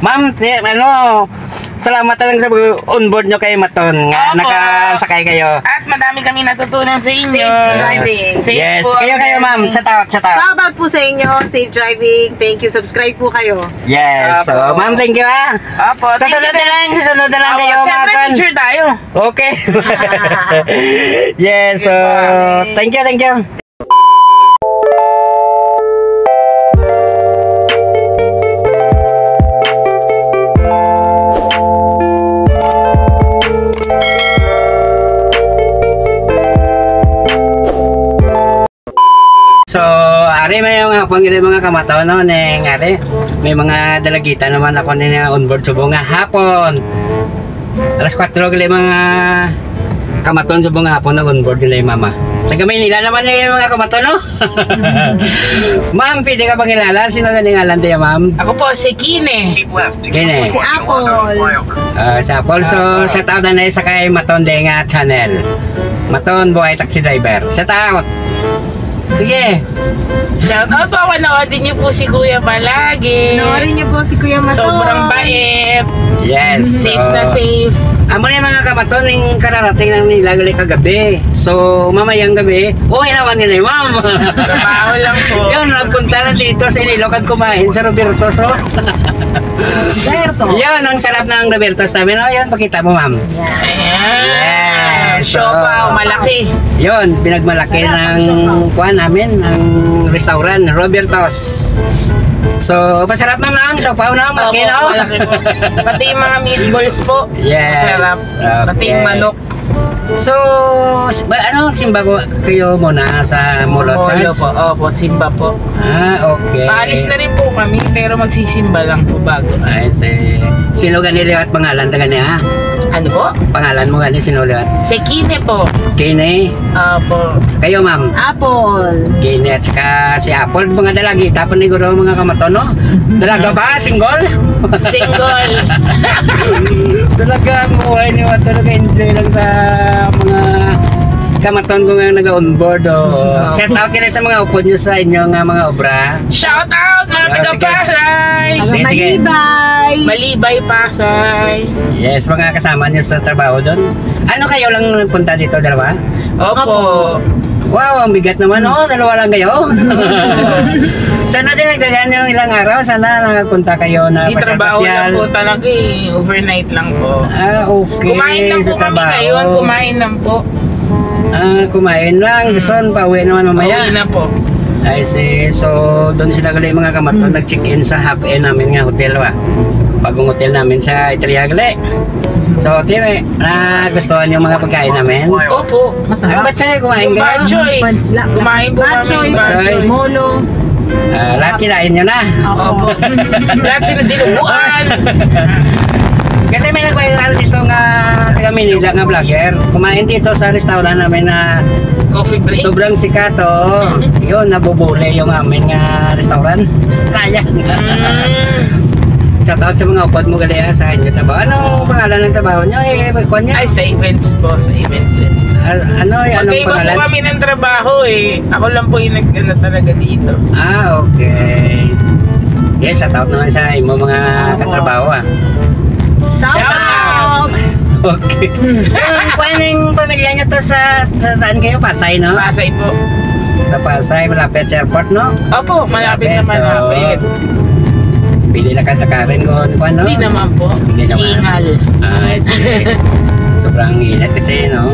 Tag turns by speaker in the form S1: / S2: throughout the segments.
S1: Ma'am, salamat lang sa onboard nyo kay Maton nga nakasakay kayo.
S2: At madami kami natutunan sa inyo.
S3: Safe driving.
S1: Yes, kayo ma'am. Shout out.
S3: Shoutout po sa inyo. Safe driving. Thank you. Subscribe po kayo.
S1: Yes. So, ma'am, thank you ha.
S2: Opo.
S1: Sa sunod na lang kayo
S2: Siyempre,
S1: mga
S2: picture tayo.
S1: Okay. Yes, so thank you. So, ari may hapon gili mga kamataw no neng ari may mga dalagita naman ako ni onboard subo nga hapon. Alas 4 gili mga kamaton subo nga hapon na onboard gili mama. Taga Maynila naman yung mga kamaton no. Ma'am, pwede ka bang kilala? Sino ganing ngalan tayo ma'am?
S2: Ako po, si Kine.
S1: Kine.
S3: Si Apple.
S1: Si Apple. So, shout out na sa kay Maton Denga channel. Maton Buhay Taxi Driver. Shout out. Sige.
S2: Shout out po, panoodin niyo po si Kuya palagi.
S3: Panoorin niyo po si Kuya Maton.
S2: Sobrang bait.
S1: Yes.
S2: Safe na safe.
S1: Amo na yung mga kamaton yung kararating lang nila gali kagabi. So, mamayang gabi, uwi naman nila yung ma'am.
S2: Trabaho lang po.
S1: Yun, nagpunta na dito sa Ilocos kumain sa Roberto's. So.
S3: Roberto.
S1: Yun, ang sarap ng Roberto's namin. O, yun, pakita mo ma'am.
S2: Ayan.
S1: Yes.
S2: Siopaw, malaki.
S1: Yun, pinagmalaki ng kuhan namin, ng restaurant, Roberto's. So, masarap ma'am ang siopaw na, malaki
S2: Opo,
S1: no?
S2: malaki po. Pati yung mga meatballs po.
S1: Yes.
S2: Masarap. Pati yung
S1: Okay.
S2: manok.
S1: So, simba ko kayo muna sa Molo
S2: Molo
S1: Church?
S2: po. Opo, simba po.
S1: Okay.
S2: Paalis na rin po kami, pero magsisimba lang po bago.
S1: Ay, sino ganili at pangalan ta gani ha?
S2: Ano po?
S1: Pangalan mo gani sino liwat?
S2: Si Kine po.
S1: Kine.
S2: Opo.
S1: Kayo ma'am?
S3: Apple.
S1: Kine at saka si Apple. Mga dalagi. Tapon ni guro mga kamaton no? Dalaga ba? Single?
S2: Single.
S1: Talaga ang buhay niyo at talaga enjoy lang sa mga kamaton ko nga nag-onboard set out kila sa mga upod nyo sa inyo nga mga obra.
S2: Shout out mga
S1: Sige.
S2: taga-Pasay.
S1: Sige, sige.
S3: Malibay.
S2: Malibay, Pasay.
S1: Yes, mga kasama nyo sa trabaho doon. Ano kayo lang punta dito, dalawa?
S2: Opo.
S1: Wow, ang bigat naman dalawa lang kayo. Sana din nagdagan yung ilang araw, sana nakapunta kayo na
S2: Di trabaho
S1: pasyal-pasyal.
S2: lang po talaga eh. Overnight lang po.
S1: Okay.
S2: Kumain lang po
S1: sa
S2: kami
S1: trabaho.
S2: ngayon. Kumain lang po.
S1: Kumain lang. Son, pauwi naman mamaya.
S2: Uwi na po.
S1: I see. So, doon sila gali mga kamaton nag-check-in sa half-end namin nga hotel ba. Bagong hotel namin sa Itriagle. So, okay, nagustuhan yung mga pagkain namin.
S2: Opo.
S1: Ang batsa kumain
S2: Yung
S1: ka?
S2: Batchoy. Kumain po kami.
S1: Batchoy.
S3: Molo.
S1: Lahat kinain nyo na.
S2: Opo. Lahat sila dinuguan.
S1: Kasi may nag-viral dito nga taga Manila nga vlogger. Kumain dito sa restaurant namin na
S2: Coffee break.
S1: sobrang sikat yun, nabubuli yung amin nga restaurant. Kaya. Shout out sa mga upod mo gali sa inyo trabaho. Anong pangalan ng trabaho nyo? Kuhan niya?
S2: Ay, sa events po. Sa events.
S1: Anong
S2: Magkaiba po
S1: pangalan?
S2: kami ng trabaho eh. Ako lang po yung nag-ano talaga dito.
S1: Okay. Yes, shout out naman sa imo mga katrabaho
S3: Shout out.
S1: Okay. Kuhan yung pamilya nyo to sa saan kayo? Pasay, no?
S2: Pasay po.
S1: Sa Pasay, malapit sa airport, no?
S2: Opo, malapit na malapit.
S1: Pili na katakarin ko, ano?
S2: Hindi naman po.
S1: Hindi naman.
S2: Ingal.
S1: I see. Sobrang init kasi, no?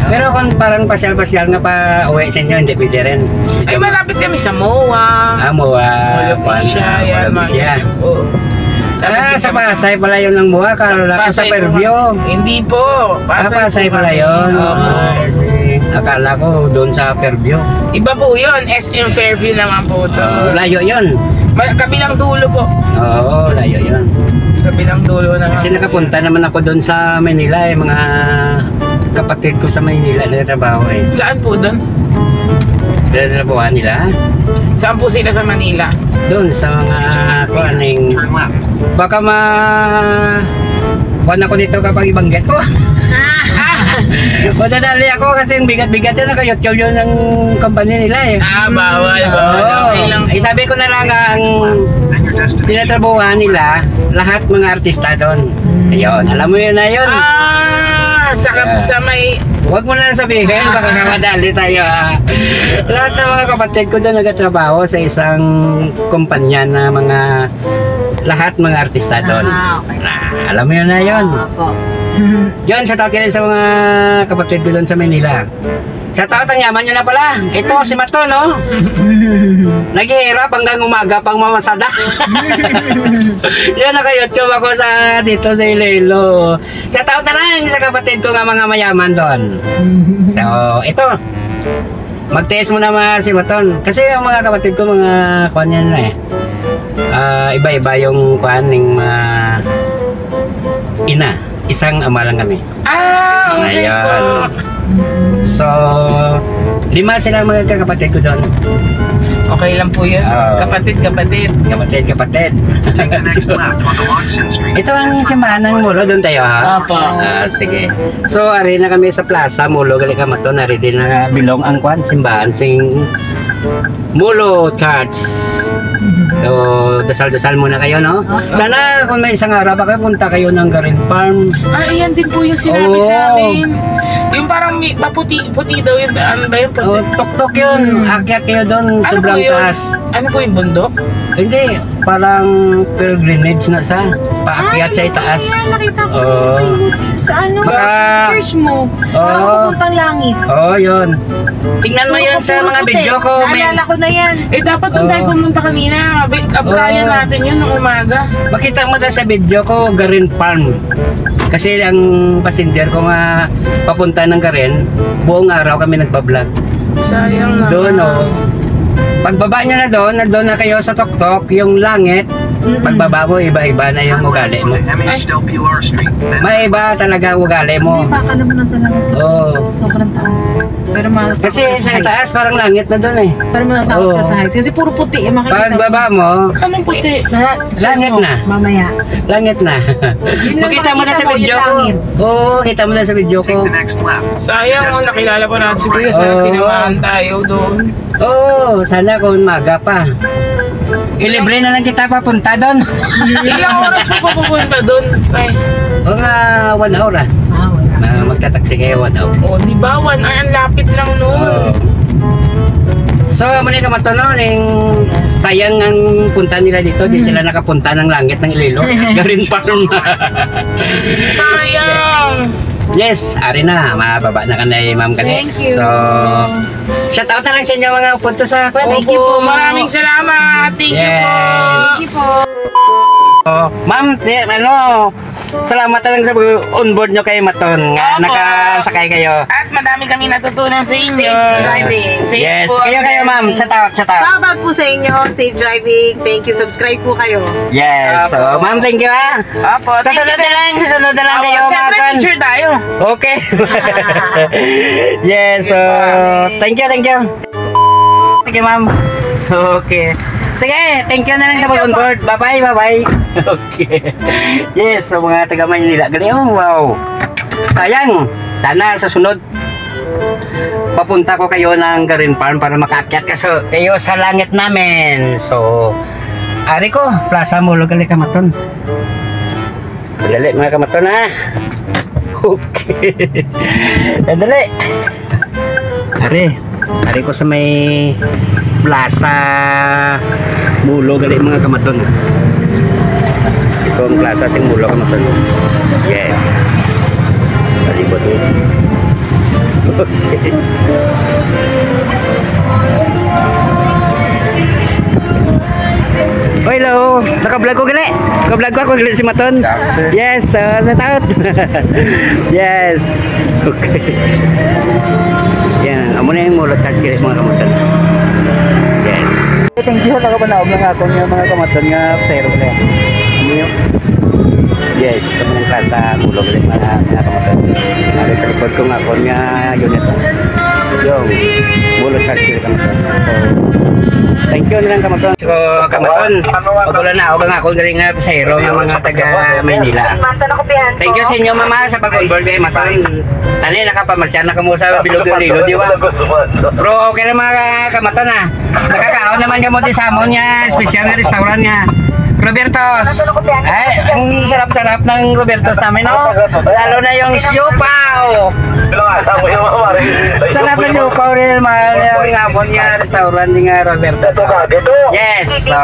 S1: Pero kung parang pasyal-pasyal nga pa uwi sa inyo, hindi pwede rin.
S2: Ay, malapit kami sa MOA. Molopisia. Yan,
S1: Molopisia.
S2: mga po.
S1: Sa Pasay pala yun ang buha, karala ko sa
S2: Pasay po,
S1: Fairview.
S2: Hindi po.
S1: Pasay pala yun. I see. Akala ko doon sa Fairview.
S2: Iba po yun. SM Fairview naman po ito.
S1: Layo yun.
S2: Kabilang dulo po.
S1: Oo, layo yun.
S2: Kabilang dulo na.
S1: Kasi nakapunta naman ako doon sa Manila mga kapatid ko sa Manila na trabaho
S2: Saan po doon?
S1: Trabahoan nila.
S2: Saan po sila sa Manila?
S1: Doon sa mga kuaning baka kuan ako dito kapag ibanggit ko. Madadali ako kasi yung bigat-bigat yun naka-YouTube yun ng company nila
S2: bawal.
S1: Oo.
S2: Okay lang.
S1: Sabi ko na lang ang tinatrabuhan nila lahat mga artista doon. Ayun, alam mo yun na yun.
S2: Sa may...
S1: Huwag mo na sabihin, baka kamadali tayo. Lahat ng mga kapatid ko doon nagtatrabaho sa isang kumpanya na lahat mga artista doon.
S3: Okay.
S1: Alam mo yun na yun.
S3: Opo.
S1: Yun, sa tawag sa mga kapatid ko doon sa Manila. Sa tawag ang yaman nyo na pala. Ito, si Mato, no? Naghihirap hanggang umaga pang mamasada. Yan, naka-YouTube ako dito sa Iloilo. Sa tawag na lang sa kapatid ko nga mga mayaman doon. So, ito. Mag-test mo na si Maton. Kasi yung mga kapatid ko, mga kuhan yan na eh. Iba-iba yung kuhan ng ina. Isang ama lang kami.
S2: Okay po.
S1: So, 5 sila mga kapatid ko doon.
S2: Okay lang po yun. Kapatid.
S1: Kapatid. Ito ang simbahan ng Mulo. Doon tayo ha?
S2: Opo.
S1: Sige. So, ari na kami sa plaza Mulo. Gali ka mato. Ari din na bilong ang kwan. Simbahan sing Mulo Church. So, dasal-dasal muna kayo, no? Sana kung may isang araw baka punta kayo ng Garin Farm.
S2: Ayan din po yung sinabi sa amin. Yung parang puti daw yun. Ano ba yun?
S1: Tok-tok yun. Akyat kayo doon. Sobrang taas.
S2: Ano po yung bundok?
S1: Hindi. Parang pilgrimage na sa paakyat sa itaas.
S3: Nakita ko sa search mo. Parang pupuntang langit.
S1: Yun. Tingnan mo yun sa mga video ko.
S3: Naalala ko na yan.
S2: Dapat doon tayo pumunta kanina. Applyan natin yun nung umaga.
S1: Makita mo na sa video ko, Garin Farm. Kasi ang passenger ko nga papunta ng Garin, buong araw kami nagbablog.
S2: Sayang na.
S1: Doon pagbaba nyo na doon, nandun na kayo sa Tok-Tok, yung langit. Pagbaba mo, iba-iba na yung ugali mo. May iba talaga ugali mo.
S3: Hindi pa, akala mo na sa langit. Sobrang taas. Pero
S1: kasi sa taas parang langit na doon eh.
S3: Pero matatakot ka sa heights. Kasi puro puti yung makikita.
S1: Pagbaba mo,
S2: anong puti?
S1: Langit na.
S3: Mamaya.
S1: Langit na. Makita mo na sa video ko. Kita mo na sa video ko.
S2: Sayang, nakilala pa natin si Kuya. Sana sinamahan tayo doon.
S1: Sana kung maga pa. Ilibre na lang kita papunta doon.
S2: Ilang oras mo pupunta doon?
S1: Mga 1 hour magtataksi kayo 1 hour.
S2: Di ba? 1 hour, ang lapit lang noon.
S1: So, muli ka matonon, sayang ang punta nila dito. Di sila nakapunta ng langit ng Iloilo. Garin Farm.
S2: Sayang.
S1: Yes, ari na. Mababa na ka na Ma'am Kali.
S3: Thank you.
S1: So, shout out na lang sa inyo mga punto sa kwan.
S2: Thank you po. Maraming salamat. Thank you po.
S3: Thank you po.
S1: Ma'am, salamat na lang sa onboard nyo kay Maton. Nakasakay kayo.
S2: At madami kami natutunan sa inyo.
S3: Safe driving.
S1: Yes, kayo ma'am. Shout out.
S3: Shout out po sa inyo. Safe driving. Thank you. Subscribe po kayo.
S1: Yes. So, ma'am, thank you ha.
S2: Opo.
S1: Sa sunod na lang kayo
S2: Siyempre,
S1: mga
S2: picture tayo.
S1: Okay. Yes, so thank you. Thank you, ma'am. Okay. Sige, thank you na lang sa pag-onboard. Bye-bye. Okay. Yes, so mga taga Maynila. Galing, wow. Sayang. Sana sa sunod papunta ko kayo ng Garin Farm para makaakyat kayo sa langit namin. So, ari ko, Plaza Mulo gali Kamaton. Dali mga Kamaton ha. Okay. Dali. Ari ko sa may Plaza Mulo gali mga Kamaton. Ito ang plaza sing Mulo Kamaton. Yes. Talibot mo. Okay. Hello, naka-vlog ko gali. Naka-vlog ako gali si Maton. Yes, sa taot. Yes. Okay. Yan, amo na yung mulot charge gali mga Kamaton. Yes. Thank you nakapanaog ng ako niya mga Kamaton nga zero gali. Yes, sa mga klasa mulog gali mga Kamaton. Ari sa likod ko nga ako nga unit. Yung mulot charge gali Kamaton. So thank you nilang Kamaton. So, Kamaton, patulan na ako nga akong galing nga pasayro ng mga taga Maynila. Thank you sa inyo mama sa pag-onboard kay Maton. Tani, nakapamasyal na kamo sa Bilog ng Lilo, di ba? Bro, okay na mga Kamaton ha. Nakakaon naman kamo din sa amon niya, special na restaurant niya. Robertos. Ay, ang sarap-sarap ng Robertos namin, no? Lalo na yung siopaw. Sarap na siopaw rin, mahal yung hapon nga, restaurant nga Robertos. Yes, so...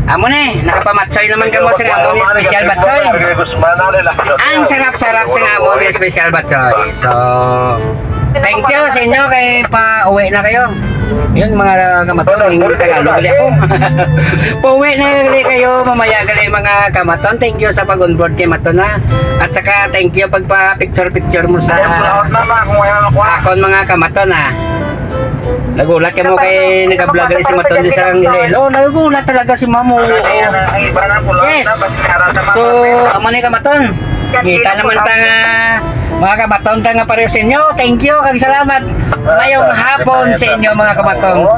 S1: Amo na nakapamatsoy naman kamo sa amon ni special batsoy. Ang sarap-sarap sa amon ni special batsoy. So, thank you sa inyo kay pa-uwi na kayo. Yun mga kamaton, yung Tagalog gali ako. Pa-uwi na gali kayo, mamaya gali mga kamaton. Thank you sa pag-onboard kay Matona. At saka thank you pagpa-picture-picture mo sa akon mga kamaton ha. Nagulat ka mo kay nag-vlog rin si Maton di sa Iloilo. Nagulat talaga si Mamo. Yes. So, amo ni Kamaton. Kita naman tanga mga Kamaton tanga pareho sa inyo. Thank you, kag salamat. Ngayong hapon sa inyo mga Kamaton.